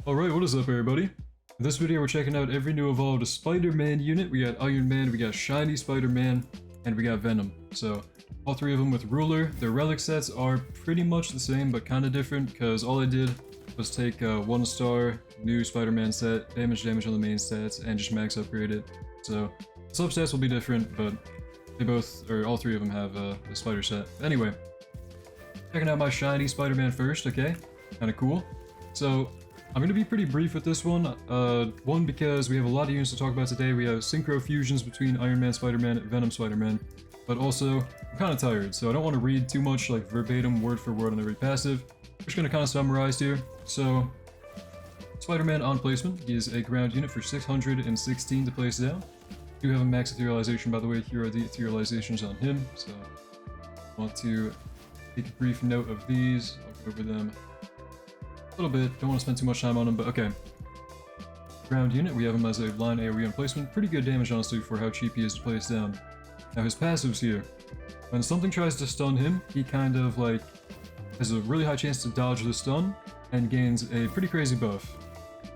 Alright, what is up everybody? In this video we're checking out every new evolved Spider-Man unit. We got Iron Man, we got Shiny Spider-Man, and we got Venom. So, all three of them with Ruler. Their relic sets are pretty much the same, but kind of different, because all I did was take a 1-star new Spider-Man set, damage on the main stats, and just max upgrade it. So, substats will be different, but they both, or all three of them have a spider set. Anyway, checking out my Shiny Spider-Man first, okay? Kinda cool. So, I'm going to be pretty brief with this one. One, because we have a lot of units to talk about today. We have Synchro fusions between Iron Man, Spider-Man, and Venom, Spider-Man. But also, I'm kind of tired, so I don't want to read too much like verbatim, word for word on every passive. I'm just going to kind of summarize here. So, Spider-Man on placement. He is a ground unit for 616 to place down. Do have a max etherealization, by the way. Here are the etherealizations on him. So, I want to take a brief note of these. I'll go over them a little bit. Don't want to spend too much time on him, but okay. Ground unit, we have him as a line AoE on placement. Pretty good damage, honestly, for how cheap he is to place down. Now his passives here. When something tries to stun him, he kind of like has a really high chance to dodge the stun and gains a pretty crazy buff.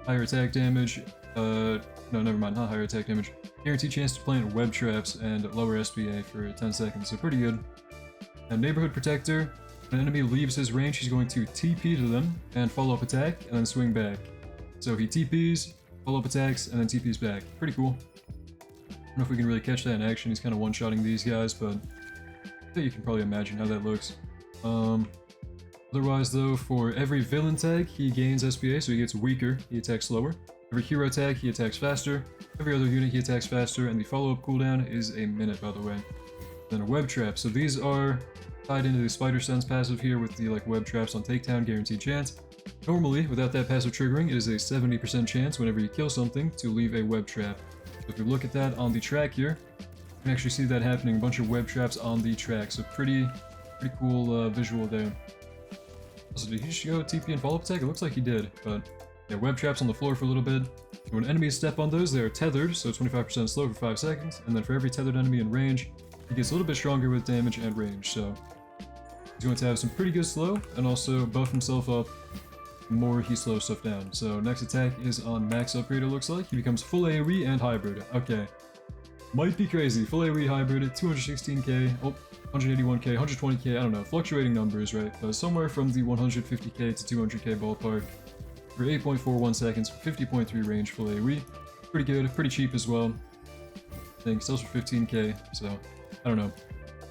Higher attack damage, no, never mind, not higher attack damage. Guaranteed chance to plant web traps and lower SPA for 10 seconds, so pretty good. Now Neighborhood Protector. When an enemy leaves his range, he's going to TP to them and follow up attack and then swing back. So he TPs, follow up attacks, and then TPs back. Pretty cool. I don't know if we can really catch that in action. He's kind of one-shotting these guys, but I think you can probably imagine how that looks. Otherwise, though, for every villain tag, he gains SPA, so he gets weaker. He attacks slower. Every hero tag, he attacks faster. Every other unit, he attacks faster, and the follow-up cooldown is a minute, by the way. Then a web trap. So these are tied into the Spider Sense passive here with the like web traps on takedown, guaranteed chance. Normally, without that passive triggering, it is a 70% chance whenever you kill something to leave a web trap. So if we look at that on the track here, you can actually see that happening, a bunch of web traps on the track, so pretty cool visual there. Also, did he just go TP and follow-up attack? It looks like he did, but yeah, web traps on the floor for a little bit. And when enemies step on those, they are tethered, so 25% slow for 5 seconds, and then for every tethered enemy in range, he gets a little bit stronger with damage and range, so he's going to have some pretty good slow, and also buff himself up the more he slows stuff down. So next attack is on max upgrade, it looks like. He becomes full AoE and hybrid. Okay. Might be crazy. Full AoE hybrid, 216k, 181k, 120k, I don't know. Fluctuating numbers, right? But somewhere from the 150k to 200k ballpark. For 8.41 seconds, 50.3 range full AoE. Pretty good, pretty cheap as well. I think sells for 15k, so I don't know.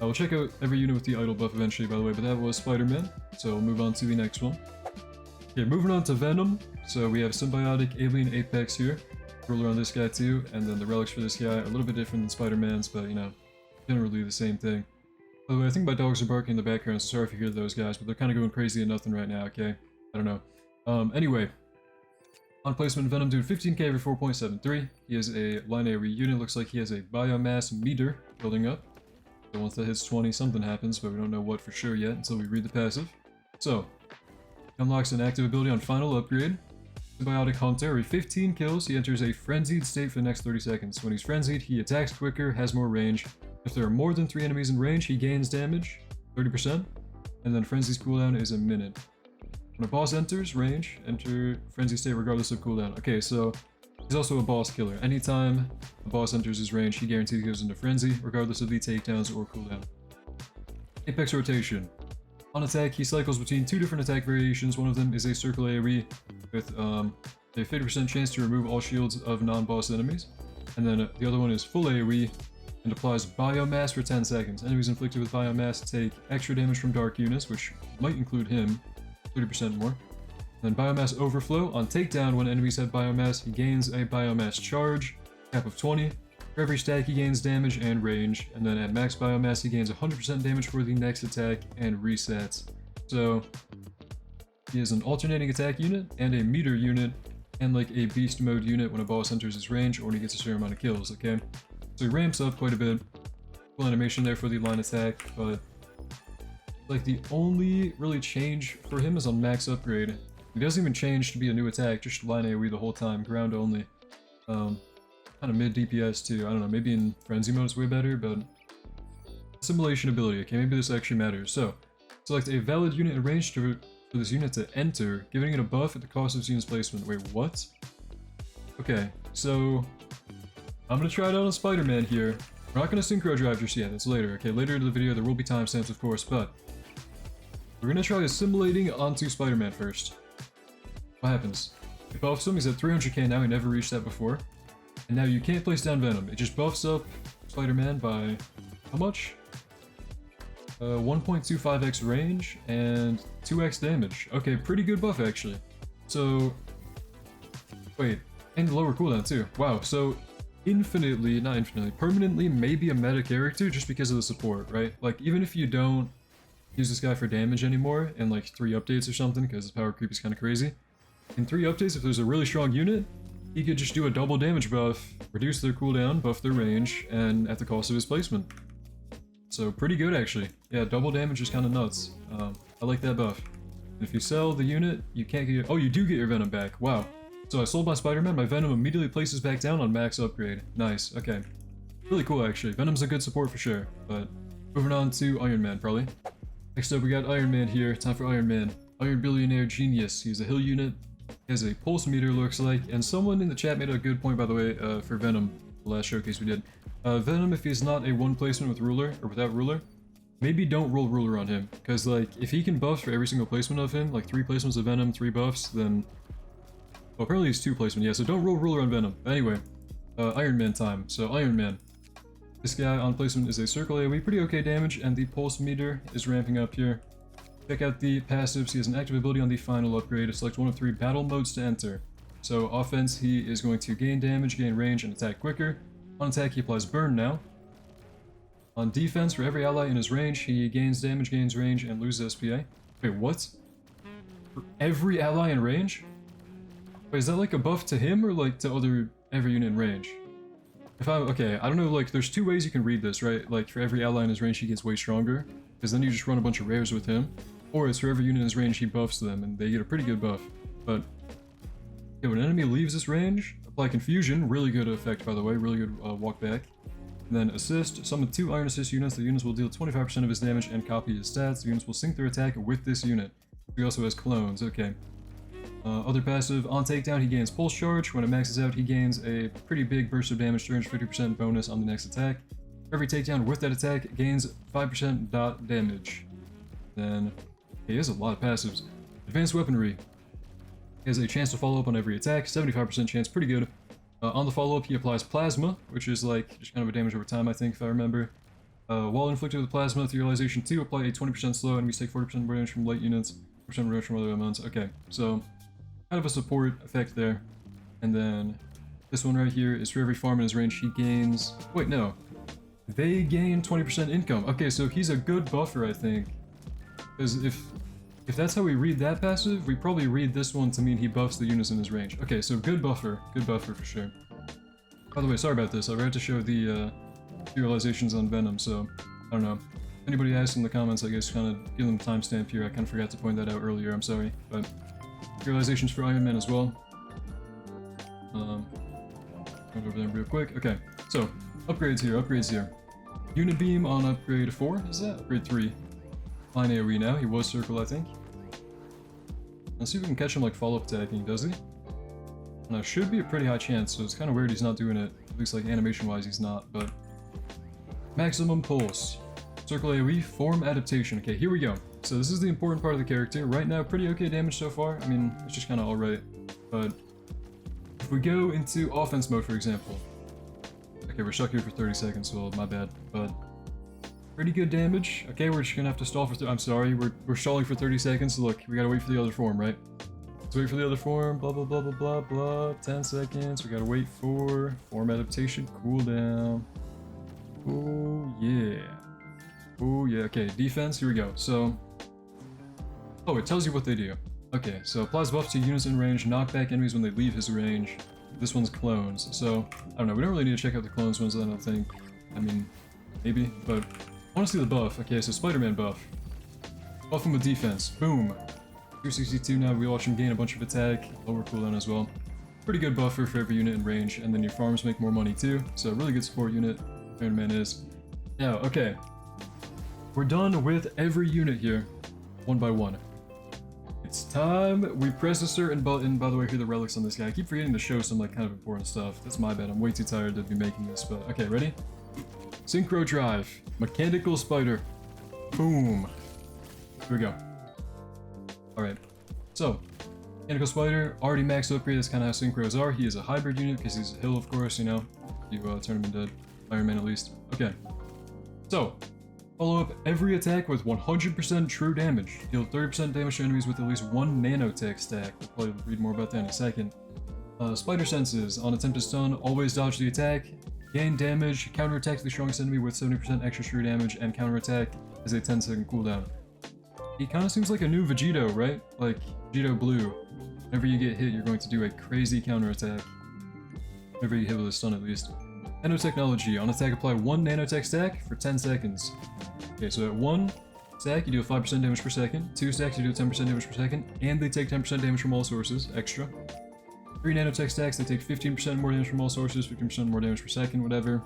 I will check out every unit with the idle buff eventually, by the way, but that was Spider-Man, so we'll move on to the next one. Okay, moving on to Venom. So we have Symbiotic, Alien, Apex here. Ruler on this guy too, and then the relics for this guy are a little bit different than Spider-Man's, but you know, generally the same thing. By the way, I think my dogs are barking in the background, so sorry if you hear those guys, but they're kind of going crazy and nothing right now, okay? I don't know. Anyway. On placement, Venom doing 15k for 4.73. He is a line AoE unit. Looks like he has a biomass meter building up. So once that hits 20, something happens, but we don't know what for sure yet until we read the passive. So, he unlocks an active ability on final upgrade. Symbiotic Hunter. Every 15 kills, he enters a frenzied state for the next 30 seconds. When he's frenzied, he attacks quicker, has more range. If there are more than 3 enemies in range, he gains damage, 30%. And then frenzy's cooldown is a minute. When a boss enters range, enter frenzy state regardless of cooldown. Okay, so he's also a boss killer. Anytime a boss enters his range, he guarantees goes into frenzy, regardless of the takedowns or cooldown. Apex rotation. On attack, he cycles between 2 different attack variations. One of them is a circle AoE with a 50% chance to remove all shields of non-boss enemies. And then the other one is full AoE and applies biomass for 10 seconds. Enemies inflicted with biomass take extra damage from dark units, which might include him. 30% more. Then Biomass Overflow. On takedown, when enemies have biomass, he gains a biomass charge, cap of 20. For every stack, he gains damage and range. And then at max biomass, he gains 100% damage for the next attack and resets. So, he is an alternating attack unit and a meter unit and like a beast mode unit when a boss enters his range or when he gets a certain amount of kills, okay? So he ramps up quite a bit. Cool animation there for the line attack, but like the only really change for him is on max upgrade. He doesn't even change to be a new attack, just line AoE the whole time, ground only. Kind of mid DPS too, I don't know, maybe in frenzy mode it's way better, but assimilation ability, okay, maybe this actually matters. So, select a valid unit in range to for this unit to enter, giving it a buff at the cost of its unit's placement. Wait, what? Okay, so I'm gonna try it out on Spider-Man here. We're not gonna synchro drive just yet, that's later. Okay, later in the video there will be timestamps, of course, but we're gonna try assimilating onto Spider-Man first. What happens? It buffs him, he's at 300k now, he never reached that before. And now you can't place down Venom, it just buffs up Spider-Man by how much? 1.25x range and 2x damage. Okay, pretty good buff actually. So, wait, and lower cooldown too. Wow, so not infinitely, permanently maybe a meta character just because of the support, right? Like, even if you don't use this guy for damage anymore in like 3 updates or something, because his power creep is kind of crazy. In 3 updates, if there's a really strong unit, he could just do a double damage buff, reduce their cooldown, buff their range, and at the cost of his placement. So pretty good actually. Yeah, double damage is kind of nuts. I like that buff. And if you sell the unit, you can't get... Oh, you do get your Venom back. Wow. So I sold my Spider-Man, my Venom immediately places back down on max upgrade. Nice, okay. Really cool actually. Venom's a good support for sure. But moving on to Iron Man probably. Next up we got Iron Man here. Time for Iron Man. Iron Billionaire Genius. He's a heal unit. He has a pulse meter looks like. And someone in the chat made a good point by the way for Venom. The last showcase we did. Venom, if he's not a 1 placement with ruler, or without ruler, maybe don't roll ruler on him. Because, like, if he can buff for every single placement of him, like 3 placements of Venom, 3 buffs, then... Well, apparently he's 2 placement, yeah, so don't roll ruler on Venom. Anyway, Iron Man time. So, Iron Man. This guy on placement is a circle AoE, pretty okay damage, and the pulse meter is ramping up here. Check out the passives. He has an active ability on the final upgrade. Select one of 3 battle modes to enter. So, offense, he is going to gain damage, gain range, and attack quicker. On attack, he applies burn now. On defense, for every ally in his range, he gains damage, gains range, and loses SPA. Wait, what? For every ally in range? Wait, is that like a buff to him or like to every unit in range? Okay, I don't know, like, there's 2 ways you can read this, right? Like, for every ally in his range, he gets way stronger, because then you just run a bunch of rares with him. Or it's for every unit in his range, he buffs them, and they get a pretty good buff. But, yeah, when an enemy leaves this range, apply Confusion, really good effect by the way, really good walk back. And then Assist, summon 2 Iron Assist units, the units will deal 25% of his damage and copy his stats. The units will sync their attack with this unit. He also has clones, okay. Other passive, on takedown he gains Pulse Charge, when it maxes out he gains a pretty big burst of damage, 350% bonus on the next attack. Every takedown with that attack gains 5% dot damage. Then, he has a lot of passives. Advanced Weaponry. He has a chance to follow up on every attack, 75% chance, pretty good. On the follow-up, he applies Plasma, which is like just kind of a damage over time, I think, if I remember. While inflicted with Plasma, with realization 2, apply a 20% slow, enemies take 40% damage from light units, 40% damage from other amounts. Okay, so kind of a support effect there. And then this one right here is for every farm in his range, he gains... Wait, no. They gain 20% income. Okay, so he's a good buffer, I think. Because if that's how we read that passive, we probably read this one to mean he buffs the units in his range. Okay, so good buffer for sure. By the way, sorry about this, I forgot to show the realizations on Venom, so I don't know. If anybody asked in the comments, I guess kind of give them a timestamp here, I kind of forgot to point that out earlier, I'm sorry. But realizations for Iron Man as well. Go over them real quick. Okay, so upgrades here. Unit Beam on upgrade 4, is that? Upgrade 3. Line AoE now, he was circle, I think. Let's see if we can catch him like follow-up attacking, does he? Now, should be a pretty high chance, so it's kind of weird he's not doing it. At least like animation-wise he's not, but... Maximum Pulse. Circle AoE, Form Adaptation. Okay, here we go. So this is the important part of the character. Right now, pretty okay damage so far. I mean, it's just kind of alright. But if we go into offense mode, for example. Okay, we're stuck here for 30 seconds, so my bad. But pretty good damage. Okay, we're just gonna have to stall for... I'm sorry, we're stalling for 30 seconds. So look, we gotta wait for the other form, right? Let's wait for the other form. Blah, blah, blah, blah, blah, blah. 10 seconds. We gotta wait for form adaptation cooldown. Oh, yeah. Oh, yeah. Okay, defense. Here we go. So... Oh, it tells you what they do. Okay, so applies buff to units in range, knock back enemies when they leave his range. This one's clones, so I don't know, we don't really need to check out the clones ones, I don't think. I mean, maybe, but I want to see the buff. Okay, so Spider-Man buff. Buff him with defense. Boom. 262 now, we watch him gain a bunch of attack, lower cooldown as well. Pretty good buffer for every unit in range, and then your farms make more money too, so really good support unit, Iron Man is. Now, okay. We're done with every unit here, one by one. It's time. We press a certain button. By the way, here are the relics on this guy. I keep forgetting to show some like kind of important stuff. That's my bad. I'm way too tired to be making this, but okay, ready? Synchro drive. Mechanical spider. Boom. Here we go. Alright. So, mechanical spider, already maxed upgrade. That's kind of how synchros are. He is a hybrid unit because he's a hill, of course, you know. You turn him into Iron Man at least. Okay. So, follow up every attack with 100% true damage. Deal 30% damage to enemies with at least one nanotech stack. We'll probably read more about that in a second. Spider senses. On attempted stun, always dodge the attack. Gain damage, counterattack the strongest enemy with 70% extra true damage, and counterattack as a 10-second cooldown. He kind of seems like a new Vegito, right? Like Vegito Blue. Whenever you get hit, you're going to do a crazy counterattack. Whenever you hit with a stun, at least. Nanotechnology. On attack, apply 1 nanotech stack for 10 seconds. Okay, so at 1 stack, you do 5% damage per second. 2 stacks, you do 10% damage per second. And they take 10% damage from all sources, extra. 3 nanotech stacks, they take 15% more damage from all sources, 15% more damage per second, whatever.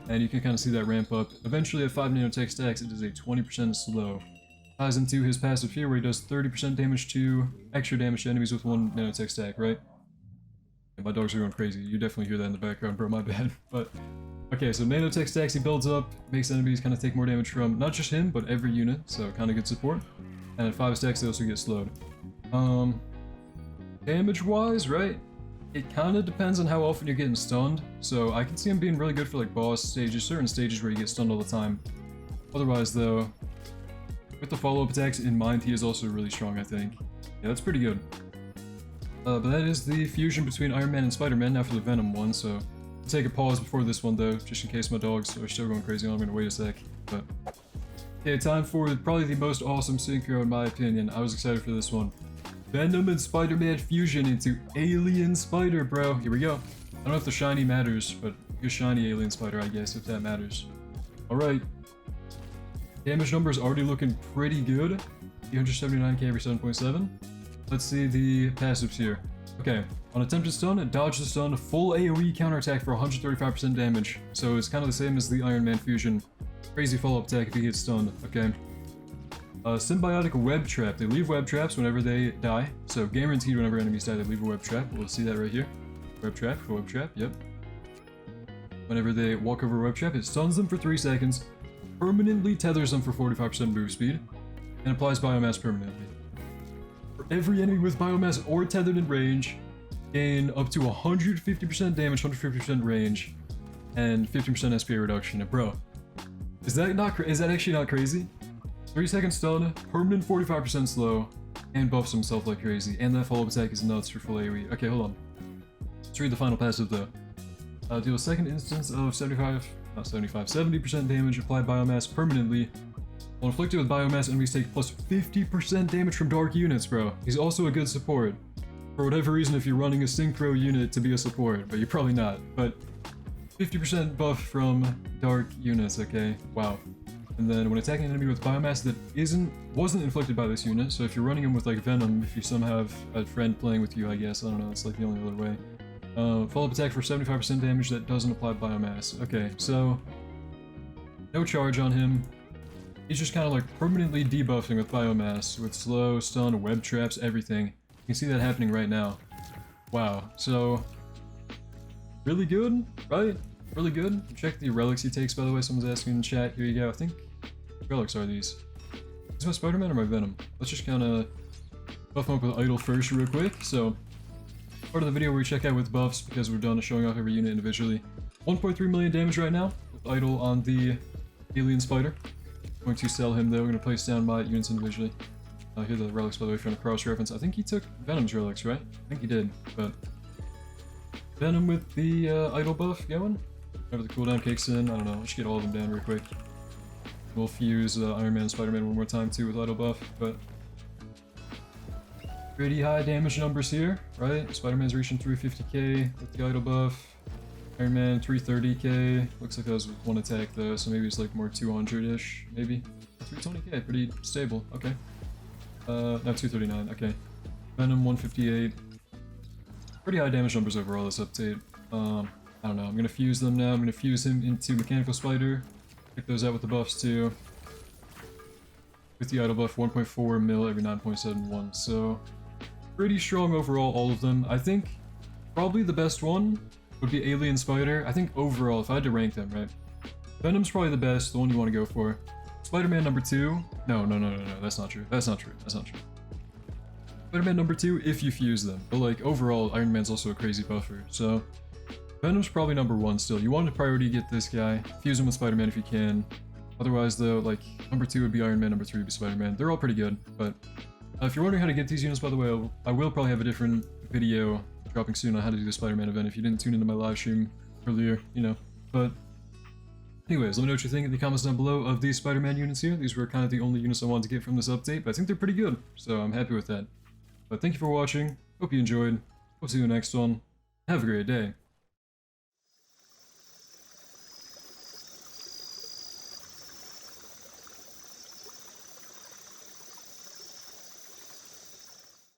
And you can kind of see that ramp up. Eventually, at 5 nanotech stacks, it is a 20% slow. Ties into his passive here, where he does 30% damage to extra damage to enemies with 1 nanotech stack, right? Yeah, my dogs are going crazy. You definitely hear that in the background, bro. My bad. But okay, so nanotech stacks he builds up, makes enemies kind of take more damage from not just him, but every unit. So kind of good support. And at 5 stacks, they also get slowed. Damage-wise, right? It kind of depends on how often you're getting stunned. So I can see him being really good for like boss stages, certain stages where you get stunned all the time. Otherwise, though, with the follow-up attacks in mind, he is also really strong, I think. Yeah, that's pretty good. But that is the fusion between Iron Man and Spider-Man, now for the Venom one, so... I'll take a pause before this one, though, just in case my dogs are still going crazy. I'm gonna wait a sec, but... Okay, time for probably the most awesome synchro in my opinion. I was excited for this one. Venom and Spider-Man fusion into Alien Spider, bro. Here we go. I don't know if the shiny matters, but a shiny Alien Spider, I guess, if that matters. Alright. Damage numbers already looking pretty good. 379k every 7.7. Let's see the passives here. Okay, on attempted stun, dodge the stun, full AoE counterattack for 135% damage. So it's kind of the same as the Iron Man fusion. Crazy follow-up attack if he gets stunned, okay. Symbiotic web trap. They leave web traps whenever they die. So guaranteed whenever enemies die, they leave a web trap. We'll see that right here. Web trap, yep. Whenever they walk over a web trap, it stuns them for 3 seconds. Permanently tethers them for 45% move speed, and applies biomass permanently. For every enemy with biomass or tethered in range, gain up to 150% damage, 150% range, and 15% SPA reduction. And bro, is that actually not crazy? 3 second stun, permanent 45% slow, and buffs himself like crazy. And that follow-up attack is nuts for full AoE. Okay, hold on. Let's read the final passive though. Deal a second instance of 70% damage, apply biomass permanently. While inflicted with biomass, enemies take plus 50% damage from dark units, bro. He's also a good support. For whatever reason, if you're running a synchro unit to be a support, but you're probably not. But 50% buff from dark units, okay? Wow. And then when attacking an enemy with biomass that wasn't inflicted by this unit, so if you're running him with like Venom, if you somehow have a friend playing with you, I guess, I don't know, it's like the only other way. Follow-up attack for 75% damage that doesn't apply biomass. Okay, so no charge on him. He's just kind of like permanently debuffing with biomass, with slow, stun, web traps, everything. You can see that happening right now. Wow, so really good, right? Really good. Check the relics he takes, by the way. Someone's asking in the chat. Here you go. I think what relics are these? Is this my Spider-Man or my Venom? Let's just kind of buff him up with Idol first real quick. So part of the video where we check out with buffs because we're done showing off every unit individually. 1.3 million damage right now with Idol on the Alien Spider. I'm going to sell him though. We're going to place down my units individually. Here are the relics, by the way, if you want to cross-reference. I think he took Venom's relics, right? I think he did, but Venom with the Idol buff going. Whenever the cooldown kicks in, I don't know. Let's get all of them down real quick. We'll fuse Iron Man and Spider-Man one more time too with Idol buff, but pretty high damage numbers here, right? Spider-Man's reaching 350k with the Idol buff. Iron Man 330k. Looks like that was with one attack though, so maybe it's like more 200-ish, maybe. 320k, pretty stable. Okay. No, 239. Okay. Venom 158. Pretty high damage numbers overall this update. I don't know. I'm gonna fuse them now. I'm gonna fuse him into Mechanical Spider. Check those out with the buffs too. 50 idle buff, 1.4 mil every 9.71. So pretty strong overall, all of them. I think probably the best one would be Alien Spider. I think overall, if I had to rank them, right? Venom's probably the best, the one you want to go for. Spider-Man number 2. No, that's not true. That's not true. Spider-Man number 2 if you fuse them. But like overall, Iron Man's also a crazy buffer. So Venom's probably number 1 still. You want to priority get this guy. Fuse him with Spider-Man if you can. Otherwise though, like number 2 would be Iron Man, number 3 would be Spider-Man. They're all pretty good, but if you're wondering how to get these units, by the way, I will probably have a different video dropping soon on how to do the Spider-Man event if you didn't tune into my live stream earlier, you know. But anyways, let me know what you think in the comments down below of these Spider-Man units here. These were kind of the only units I wanted to get from this update, but I think they're pretty good, so I'm happy with that. But thank you for watching, hope you enjoyed, hope to see you in the next one, have a great day.